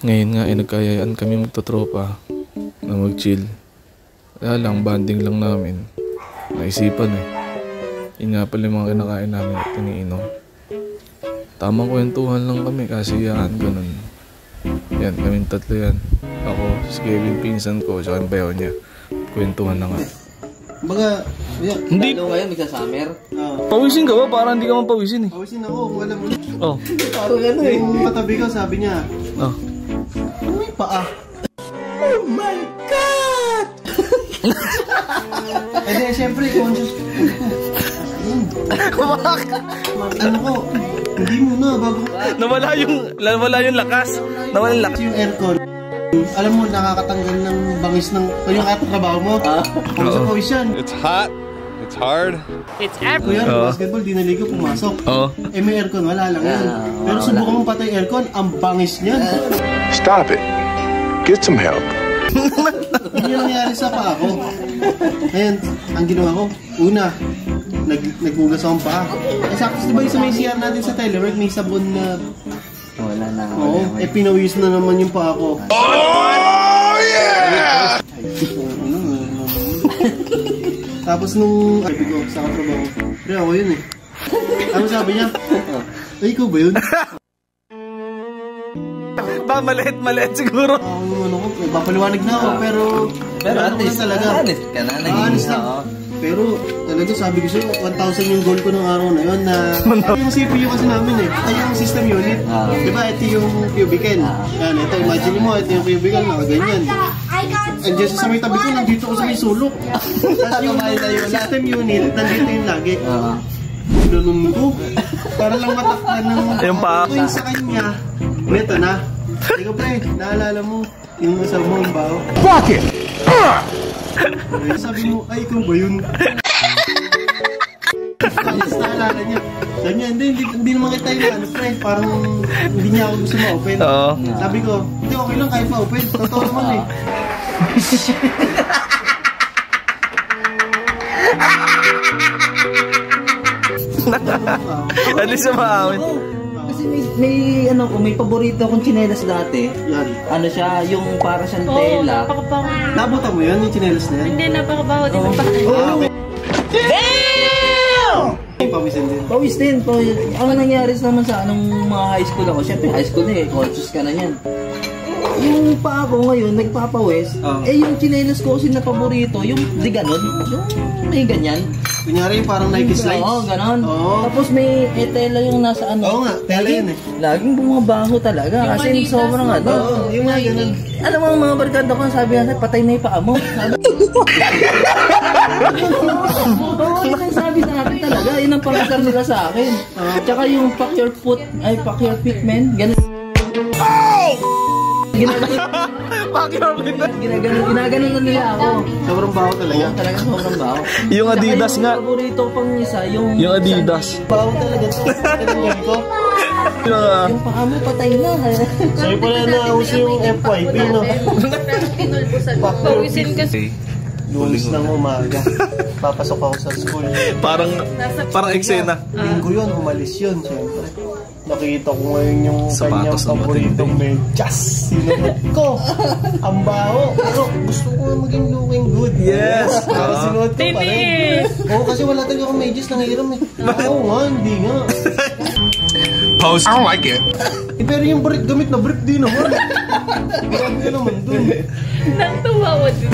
Ngayon nga ay nagkayayaan kami magtotropa na mag-chill. Kaya lang, banding lang namin. Naisipan eh. Yun nga pala yung mga kinakain namin at iniinom. Tamang kwentuhan lang kami kasi yan, ganun. Yan, kaming tatlo yan. Ako, si Kevin, pinsan ko, tsaka yung bayaw niya. Kwentuhan na nga. Baga, hindi. Ano ngayon, magsa-summer? Pawisin ka ba? Parang hindi ka man pawisin eh. Pawisin ako, kung alam mo. Oh. Parang ano eh. Yung katabi ko, sabi niya. Oh. Ano may paa? Oh my God! Eh di, syempre, conscious. Ano ko, hindi muna, bago. Nawala yung lakas. Nawala yung lakas. Yung aircon. Alam mo, nakakatanggal ng bangis ng yung trabaho mo. Pawis yan. It's hot. It's hard. It's epic. Kuya, basketball, di naligo, pumasok. Eh may aircon, wala lang yan. Pero subukan mong patay aircon, ang bangis niyan. Stop it. Get some help. Yun yung nangyari sa paa ko. Ngayon, ang ginawa ko, una, naghugas akong paa. Eh saktos diba yung sa may CR natin sa telework, may sabon na... Wala na. Oo, eh pinawis na naman yung paa ko. Oh, yeah! Tapos nung sabi ko sa katrabaho, pre ako yun eh. Ano sabi niya? Ay, ikaw ba yun? Ba, maliit siguro. Ano ko, papaliwanag na ako, pero at least, talaga. honest ka na. Honest na. Pero talaga sabi ko sa'yo, 1,000 yung goal ko nung araw na yun na yung CPU kasi namin eh. Ay, yung system unit. Diba, ito yung cubicle. Yan, ito, imagine mo, ito yung cubicle, nakaganyan. Andiyan sa may tabi ko, nandito ko sa may sulok. Tapos yung system unit, nandito yung lagi. Ganun ko. Para lang matakpan ng yung paa. Ito yung sa kanya. Ito na. Ikaw pre, naalala mo yung sa mo ang baho. Fuck it! Sabi mo, ay ikaw ba yun? Tapos naalala niya. Sabi niya, hindi naman kita yung ano pre. Parang hindi niya ako gusto ma-open. Sabi ko, hindi okay lang kahit ma-open. Totoo naman eh. At least maawin. Kasi may paborito akong tsinelas dati. Yan. Ano siya, yung para siyang tela. Napakabaho. Nabutan mo yan, yung tsinelas na yan? Hindi, napakabaho din ang bahay. Okay. Damn! Pawisin din. Pawis din. Ang nangyari naman sa anong mga high school ako, syempre high school na eh, conscious ka na yan. Yung pa ako ngayon, nagpapawis, eh yung tsinelas ko kasi na paborito, yung di ganon, yung may ganyan. Kunyari yung parang Nike slides. Oo, ganon. Tapos may tela yung nasa ano. Oo nga, tela yun eh. Laging bumabaho talaga. Kasi sobrang ano. Oo, yung nga ganun. Alam mo mga barkada ko, sabi nga, patay na yung paa mo. Oo, sabi sa akin talaga. Yun ang pangasar nila sa akin. Tsaka yung pack your feet, man. Ganun. Ginaganon na nila ako. Sobrang baho talaga. Talaga sobrang baho. Yung Adidas nga. Paborito pang isa, yung Adidas. Baho talaga to. Tinanyan ko. Yung paa mo patay na. Sabi pala na uso yung FYP, no? Pawisin kasi. Lunes ng umaga. Papasok ako sa school. Parang eksena. Linggo yun, umalis yun, siyempre. Nakita ko ngayon yung kanyang Sapatos na paboritong medyas. Sinunod ko. Ang baho. Pero gusto ko nga maging looking good. Yes. Sinunod ko pa rin. Oo, kasi wala talaga akong medyas. Nangiram eh. Oo nga, hindi nga. Post. I don't like it. Eh, pero yung brick, gamit na brick din naman. Grabe ka naman dun. Nang tumawa din.